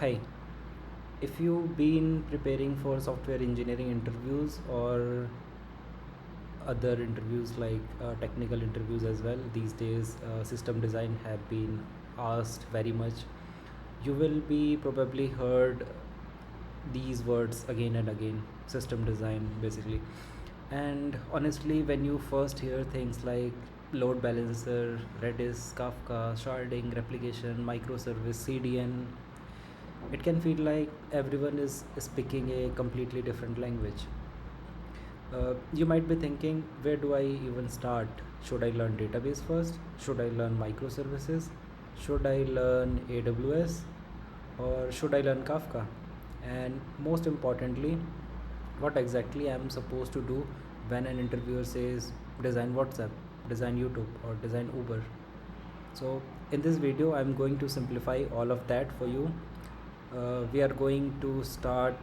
Hi, if you've been preparing for software engineering interviews or other interviews like technical interviews as well, these days system design have been asked very much. You will be probably heard these words again and again, system design basically. And honestly, when you first hear things like load balancer, Redis, Kafka, sharding, replication, microservice, CDN, it can feel like everyone is speaking a completely different language. You might be thinking, where do I even start? Should I learn database first? Should I learn microservices? Should I learn AWS? Or should I learn Kafka? And most importantly, what exactly I'm supposed to do when an interviewer says design WhatsApp, design YouTube, or design Uber. So in this video I'm going to simplify all of that for you. We are going to start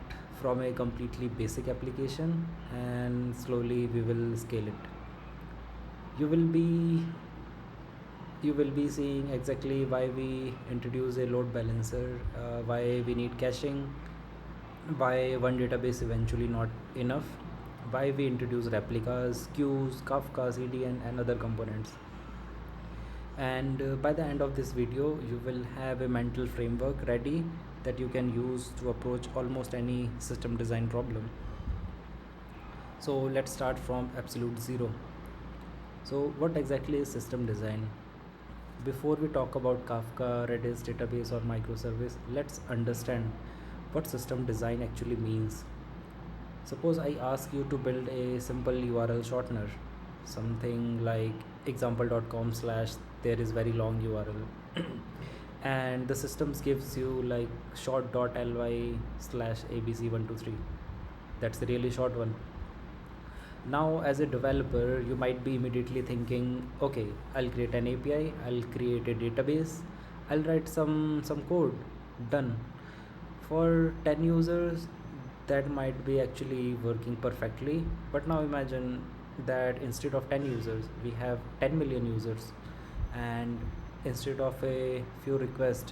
from a completely basic application and slowly we will scale it. You will be seeing exactly why we introduce a load balancer, why we need caching, why one database eventually not enough, why we introduce replicas, queues, Kafka, CDN and other components. And by the end of this video you will have a mental framework ready that you can use to approach almost any system design problem. So let's start from absolute zero. So what exactly is system design? Before we talk about Kafka, Redis database or microservice, let's understand what system design actually means. Suppose I ask you to build a simple URL shortener, something like example.com slash there is very long URL and the systems gives you like short.ly slash abc123. That's the really short one. Now as a developer you might be immediately thinking, okay, I'll create an API, I'll create a database, I'll write some code, done. For 10 users that might be actually working perfectly, but now imagine that instead of 10 users we have 10 million users, and instead of a few requests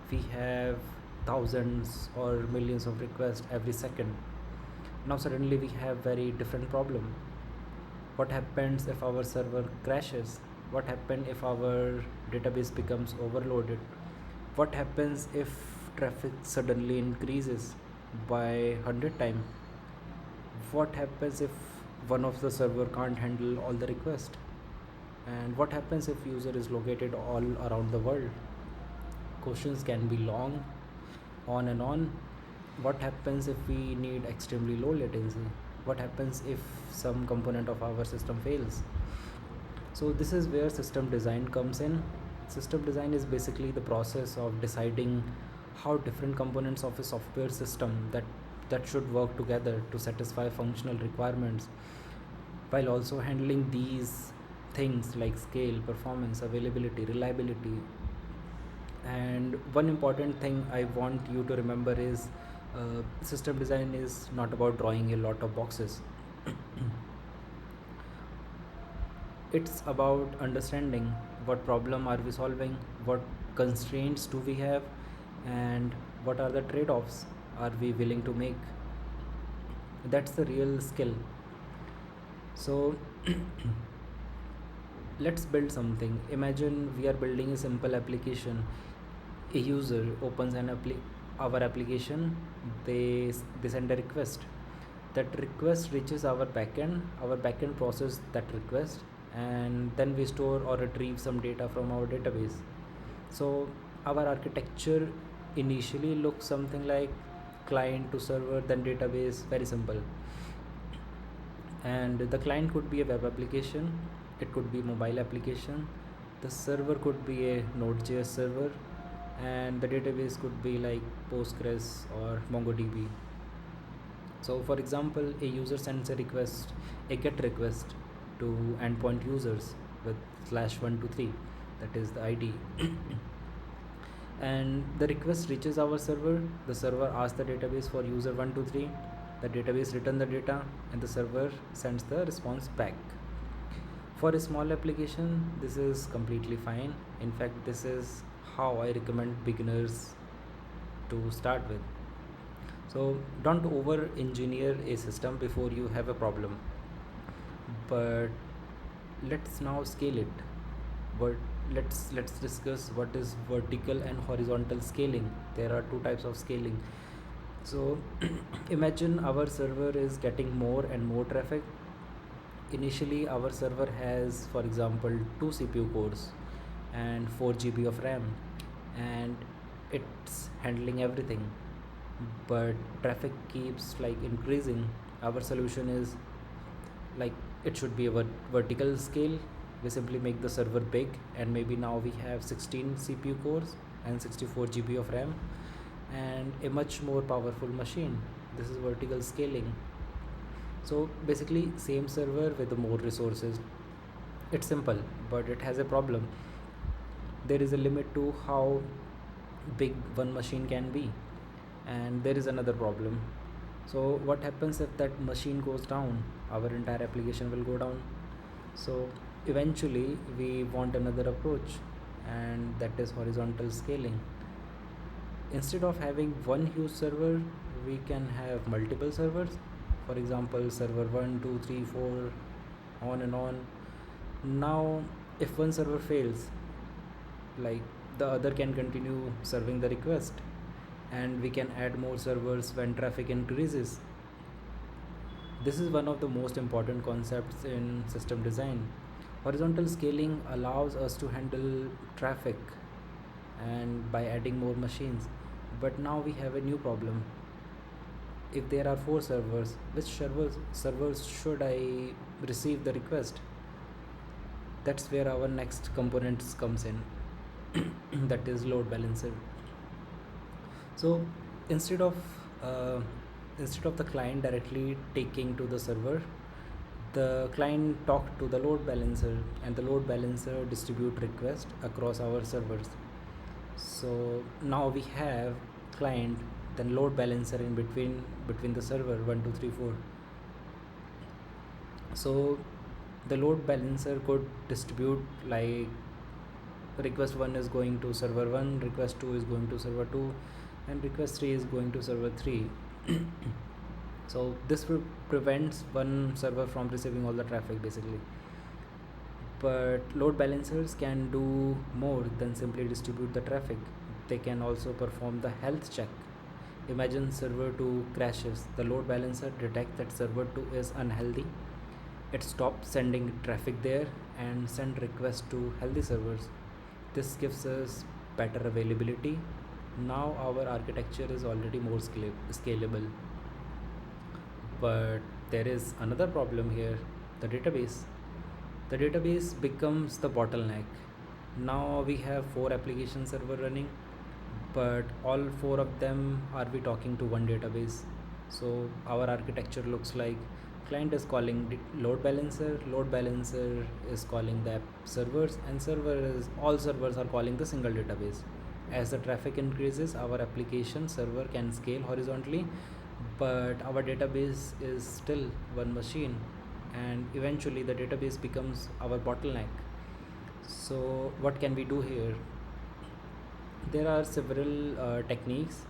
we have thousands or millions of requests every second. Now suddenly we have very different problem. What happens if our server crashes? What happens if our database becomes overloaded? What happens if traffic suddenly increases by 100 times? What happens if one of the server can't handle all the requests? And what happens if user is located all around the world? Questions can be long, on and on. What happens if we need extremely low latency? What happens if some component of our system fails? So this is where system design comes in. System design is basically the process of deciding how different components of a software system that should work together to satisfy functional requirements, while also handling these things like scale, performance, availability, reliability. And one important thing I want you to remember is system design is not about drawing a lot of boxes. It's about understanding what problem are we solving, what constraints do we have, and what are the trade-offs are we willing to make. That's the real skill. So let's build something. Imagine we are building a simple application. A user opens our application, they send a request. That request reaches our backend process that request, and then we store or retrieve some data from our database. So our architecture initially looks something like client to server then database, very simple. And the client could be a web application, it could be mobile application, the server could be a Node.js server, and the database could be like Postgres or MongoDB. So for example, a user sends a get request to endpoint users with /123, that is the ID. And the request reaches our server, the server asks the database for user 123, the database returns the data, and the server sends the response back. For a small application this is completely fine. In fact, this is how I recommend beginners to start with. So don't over engineer a system before you have a problem. But let's now scale it. But let's discuss what is vertical and horizontal scaling. There are two types of scaling. So imagine our server is getting more and more traffic. Initially our server has, for example, 2 CPU cores and 4 GB of RAM, and it's handling everything, but traffic keeps like increasing. Our solution is like it should be a vertical scale. We simply make the server big, and maybe now we have 16 CPU cores and 64 GB of RAM and a much more powerful machine. This is vertical scaling. So basically same server with more resources. It's simple, but it has a problem. There is a limit to how big one machine can be, and there is another problem. So what happens if that machine goes down? Our entire application will go down. So eventually we want another approach, and that is horizontal scaling. Instead of having one huge server, we can have multiple servers. For example, server 1, 2, 3, 4, on and on. Now if one server fails, like the other can continue serving the request, and we can add more servers when traffic increases. This is one of the most important concepts in system design. Horizontal scaling allows us to handle traffic and by adding more machines. But now we have a new problem. If there are 4 servers, which servers should I receive the request? That's where our next components comes in. That is load balancer. So instead of uh, instead of the client directly taking to the server, the client talk to the load balancer, and the load balancer distribute request across our servers. So now we have client, then load balancer in between the server 1, 2, 3, 4. So the load balancer could distribute like request 1 is going to server 1, request 2 is going to server 2, and request 3 is going to server 3. So this prevents one server from receiving all the traffic basically. But load balancers can do more than simply distribute the traffic. They can also perform the health check. Imagine server 2 crashes. The load balancer detects that server 2 is unhealthy. It stops sending traffic there and send requests to healthy servers. This gives us better availability. Now our architecture is already more scalable. But there is another problem here, the database. The database becomes the bottleneck. Now we have 4 application server running, but all 4 of them are we talking to one database. So our architecture looks like client is calling load balancer is calling the app servers, and all servers are calling the single database. As the traffic increases, our application server can scale horizontally, but our database is still one machine, and eventually the database becomes our bottleneck. So what can we do here? There are several techniques.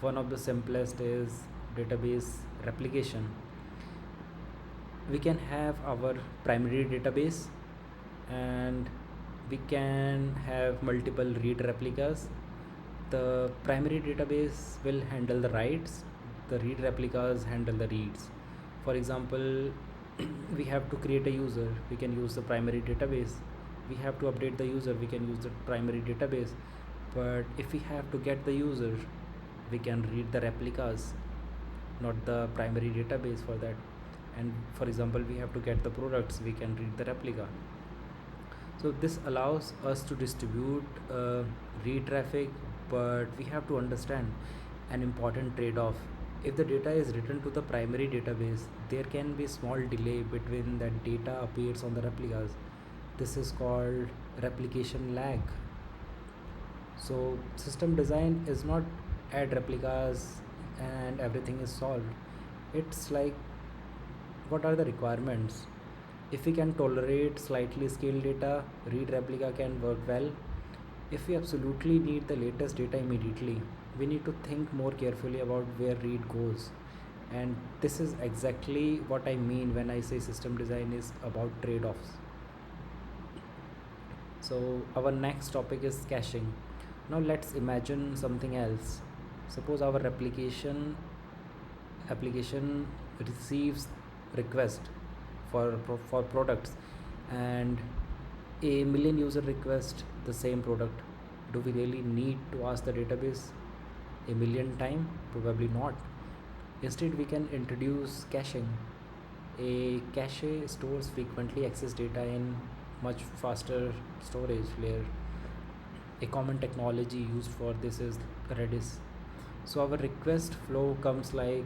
One of the simplest is database replication. We can have our primary database, and we can have multiple read replicas. The primary database will handle the writes, the read replicas handle the reads. For example, we have to create a user, we can use the primary database. We have to update the user, we can use the primary database. But if we have to get the user, we can read the replicas, not the primary database for that. And for example, we have to get the products, we can read the replica. So this allows us to distribute read traffic, but we have to understand an important trade-off. If the data is written to the primary database, there can be small delay between that data appears on the replicas. This is called replication lag. So system design is not add replicas and everything is solved. It's like, what are the requirements? If we can tolerate slightly scaled data, read replica can work well. If we absolutely need the latest data immediately, we need to think more carefully about where read goes. And this is exactly what I mean when I say system design is about trade offs. So, our next topic is caching. Now, let's imagine something else. Suppose our replication application receives request for products, and a million user request the same product. Do we really need to ask the database a million time? Probably not. Instead, we can introduce caching. A cache stores frequently accessed data in much faster storage layer. A common technology used for this is Redis. So our request flow comes like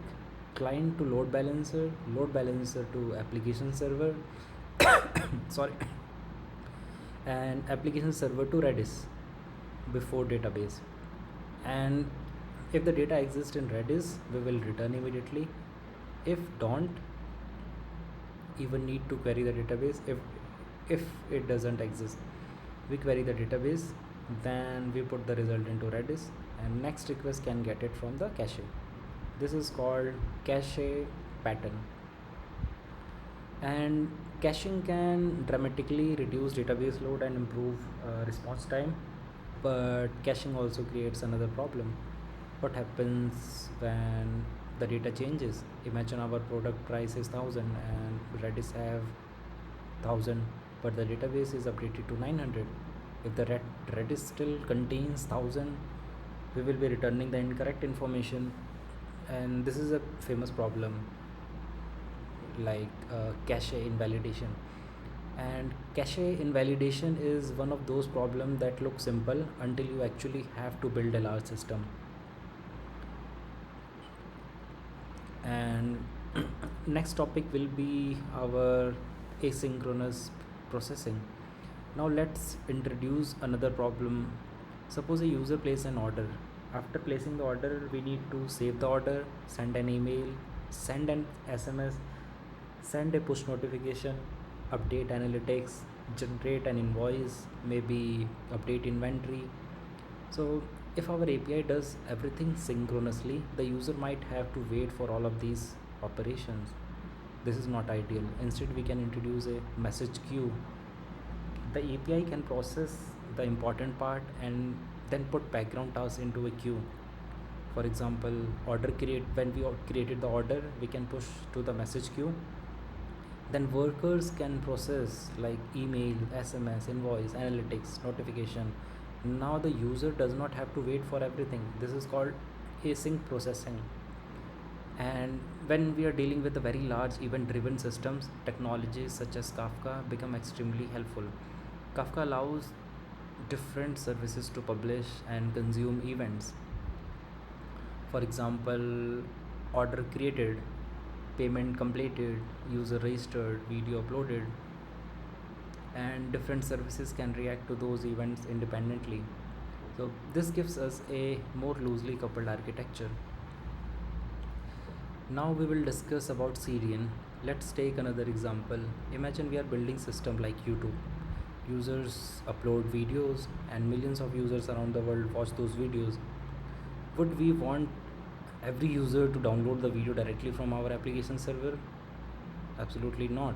client to load balancer to application server, sorry, and application server to Redis before database. And if the data exists in Redis, we will return immediately. If don't even need to query the database, if it doesn't exist, we query the database, then we put the result into Redis, and next request can get it from the cache. This is called cache pattern. And caching can dramatically reduce database load and improve response time, but caching also creates another problem. What happens when the data changes? Imagine our product price is 1000 and Redis have 1000, but the database is updated to 900. If the Redis still contains 1000, we will be returning the incorrect information, and this is a famous problem, like cache invalidation. And cache invalidation is one of those problems that look simple until you actually have to build a large system. And next topic will be our asynchronous processing. Now let's introduce another problem. Suppose a user places an order. After placing the order, we need to save the order, send an email, send an SMS, send a push notification, update analytics, generate an invoice, maybe update inventory. So if our API does everything synchronously, the user might have to wait for all of these operations. This is not ideal. Instead, we can introduce a message queue. The API can process the important part and then put background tasks into a queue. For example, when we created the order, we can push to the message queue. Then workers can process like email, SMS, invoice, analytics, notification. Now the user does not have to wait for everything. This is called async processing. And when we are dealing with the very large event driven systems, technologies such as Kafka become extremely helpful. Kafka allows different services to publish and consume events. For example, order created, payment completed, user registered, video uploaded, and different services can react to those events independently. So this gives us a more loosely coupled architecture. Now we will discuss about CDN. Let's take another example. Imagine we are building system like YouTube. Users upload videos and millions of users around the world watch those videos. Would we want every user to download the video directly from our application server? Absolutely not.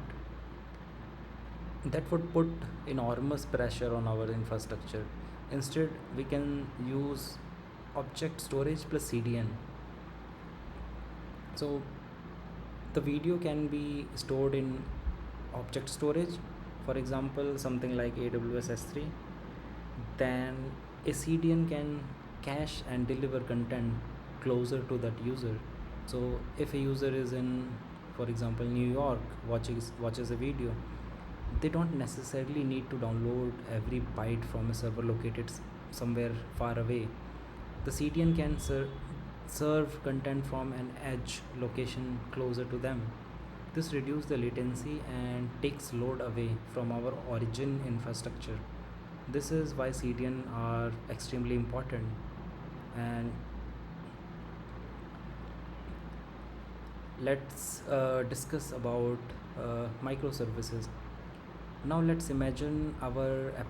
That would put enormous pressure on our infrastructure. Instead, we can use object storage plus CDN. So the video can be stored in object storage, for example something like AWS S3. Then a CDN can cache and deliver content closer to that user. So if a user is in, for example, New York, watches a video, they don't necessarily need to download every byte from a server located somewhere far away. The CDN can serve content from an edge location closer to them. This reduces the latency and takes load away from our origin infrastructure. This is why CDN are extremely important. And let's discuss about microservices. Now let's imagine our